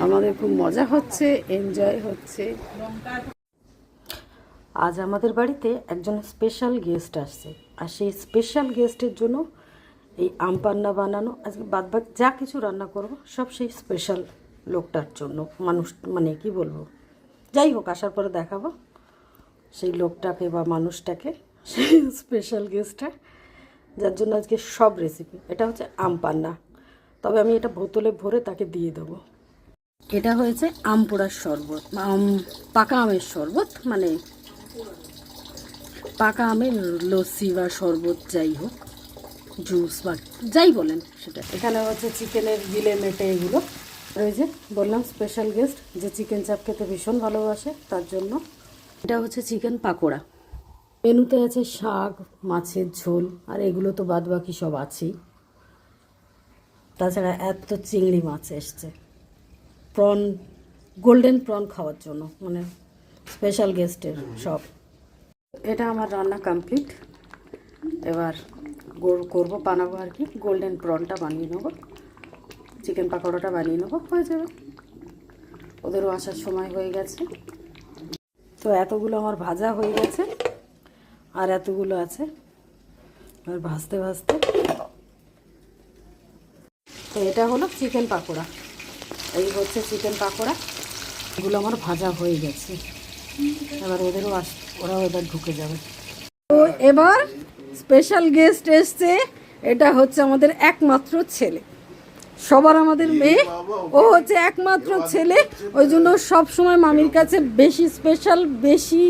আমাদের খুব মজা হচ্ছে, এনজয় হচ্ছে। আজ আমাদের বাড়িতে একজন স্পেশাল গেস্ট আসছে, আর সেই স্পেশাল গেস্টের জন্য এই আম পান্না বানানো, আজকে বাদবাকি যা কিছু রান্না করব সব সেই স্পেশাল লোকটার জন্য। মানুষ মানে কি বলবো, যাই হোক আসার পরে দেখাবো সেই লোকটাকে বা মানুষটাকে, সেই স্পেশাল গেস্টটা যার জন্য আজকে সব রেসিপি। এটা হচ্ছে আম পান্না, তবে আমি এটা বোতলে ভরে তাকে দিয়ে দেবো। এটা হয়েছে আম পোড়ার শরবত, পাকা আমের শরবত, মানে পাকা আমের লস্যি বা শরবত, যাই হোক জুস বা যাই বলেন সেটা। এখানে হচ্ছে চিকেনের গিলে মেটে এগুলো। ওই যে বললাম স্পেশাল গেস্ট যে চিকেন চাপ খেতে ভীষণ ভালোবাসে, তার জন্য। এটা হচ্ছে চিকেন পাকোড়া। মেনুতে আছে শাক, মাছের ঝোল, আর এগুলো তো বাদ বাকি সব আছেই। তাছাড়া এত চিংড়ি মাছ এসছে, প্রন, গোল্ডেন প্রন খাওয়ার জন্য, মানে স্পেশাল গেস্টের সব। এটা আমার রান্না কমপ্লিট। এবার করবো, বানাবো আর কি, গোল্ডেন প্রনটা বানিয়ে নেবো, চিকেন পাকোড়াটা বানিয়ে নেবো, হয়ে যাবে। ওদেরও আসার সময় হয়ে গেছে। তো এতগুলো আমার ভাজা হয়ে গেছে, আর এতগুলো আছে, এবার ভাজতে ভাজতে। তো এটা হলো চিকেন পাকোড়া, এই হচ্ছে চিকেন পাকোড়া। এগুলো আমার ভাজা হয়ে গেছে, এবার ওদেরও ওরাও এবার ঢুকে যাবে। তো এবার স্পেশাল গেস্ট এসছে, এটা হচ্ছে আমাদের একমাত্র ছেলে, সবার আমাদের মেয়ে, ও হচ্ছে একমাত্র ছেলে, ওই জন্য সব সময় মামির কাছে বেশি স্পেশাল, বেশি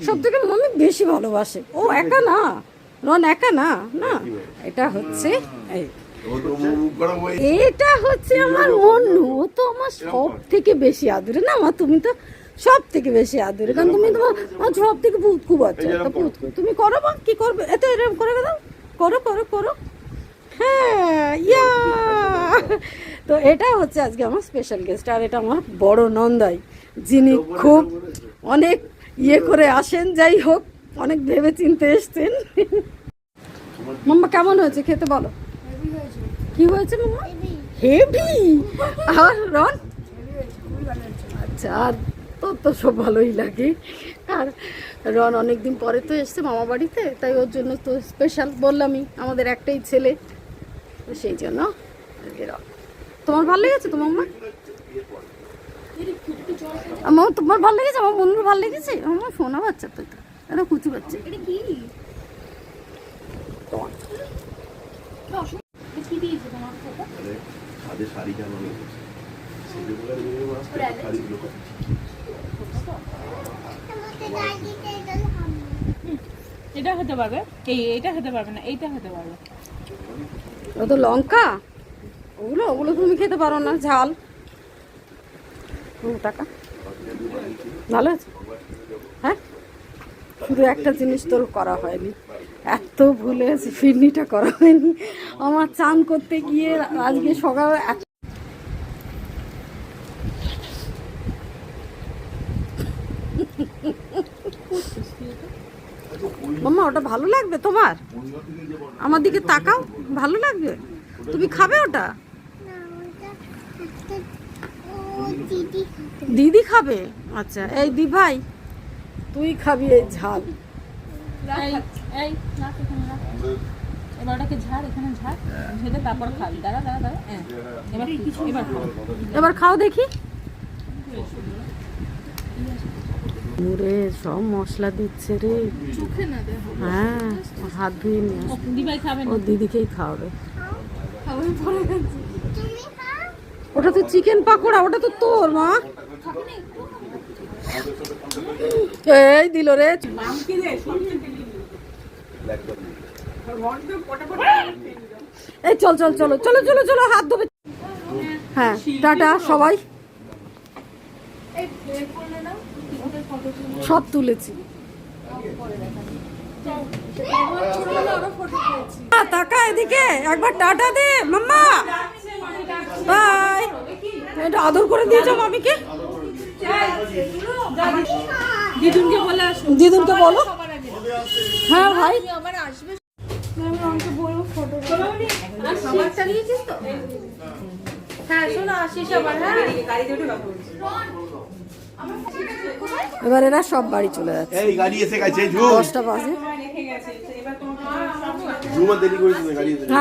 সব থেকে মামি বেশি ভালোবাসে। ও একা না, রন একা না, না এটা হচ্ছে এটা হচ্ছে আমার অন্য, ও তো আমার সব থেকে বেশি আদরে না মা, তুমি তো সব থেকে বেশি আদরে, কারণ তুমি তোমার সব থেকে ভূত খুব আছে, তুমি করো মা, কি করবে, এত এরকম করে দাও, করো করো করো, হ্যাঁ ইয়া। তো এটা হচ্ছে আজকে আমার স্পেশাল গেস্ট, আর এটা আমার বড় নন্দাই, যিনি খুব অনেক ইয়ে করে আসেন, যাই হোক অনেক ভেবে চিনতে এসছেন। মাম্মা কেমন হয়েছে খেতে বলো, কি হয়েছে মাম্মা? হেভি। আর রন? আচ্ছা, আর তোর তো সব ভালোই লাগে। আর রন অনেকদিন পরে তো এসছে মামা বাড়িতে, তাই ওর জন্য তো স্পেশাল, বললামই আমাদের একটাই ছেলে, তো সেই জন্য। তোমার ভালো লেগেছে তো মাম্মা? আমার তোমার ভালো লেগেছে, আমার বন্ধুর ভালো লেগেছে, আমার সোনা বাচ্চা তো, এটা কুচি বাচ্চা। এটা হতে পারবে, এইটা খেতে পারবে না, এইটা খেতে পারবে। ও তো লঙ্কা, ওগুলো ওগুলো তুমি খেতে পারো না, ঝাল। টাকা ভালো আছে, হ্যাঁ শুধু একটা জিনিস তোর করা হয়নি, এত ভুলে আছি, ফিরনিটা করা হয়নি আমার। চান করতে গিয়ে আজকে সকালে মাম্মা ওটা ভালো লাগবে তোমার? আমার দিকে তাকাও, ভালো লাগবে, তুমি খাবে ওটা? দিদি খাবে? আচ্ছা, এই দি ভাই তুই খাবি এই ঝাল। এবার ওটাকে ঝাড়, এখানে ঝাড়, ঝেড়ে তারপর খাবি। দাঁড়া দাঁড়া দাঁড়া, এবার খাও দেখি। রে সব মশলা দিচ্ছে রে, হ্যাঁ হাত ধুয়ে নিয়ে ও দিদিকেই খাওয়াবে। ওটা তো চিকেন পাকোড়া, ওটা তো তোর মা। এই দিল রে, এই চল চল চলো চলো চলো চলো, হাত ধোবে। হ্যাঁ টাটা সবাই, সব তুলেছি। টাকা এদিকে একবার টাটা দে মাম্মা, বাই। এটা আদর করে দিয়েছ মামিকে, দিদুনকে বলে, দিদুনকে বলো হ্যাঁ ভাই আবার আসবে। আমি আমাকে বলবো ফটো খাবারটা নিয়েছিস তো? হ্যাঁ শোনো, আসিস আবার। হ্যাঁ এবার এরা সব বাড়ি চলে যাচ্ছে এই গাড়ি এসে গেছে ঝুম 10টা বাজে ঝুমা দেরি করেছে গাড়ি এসে গেছে।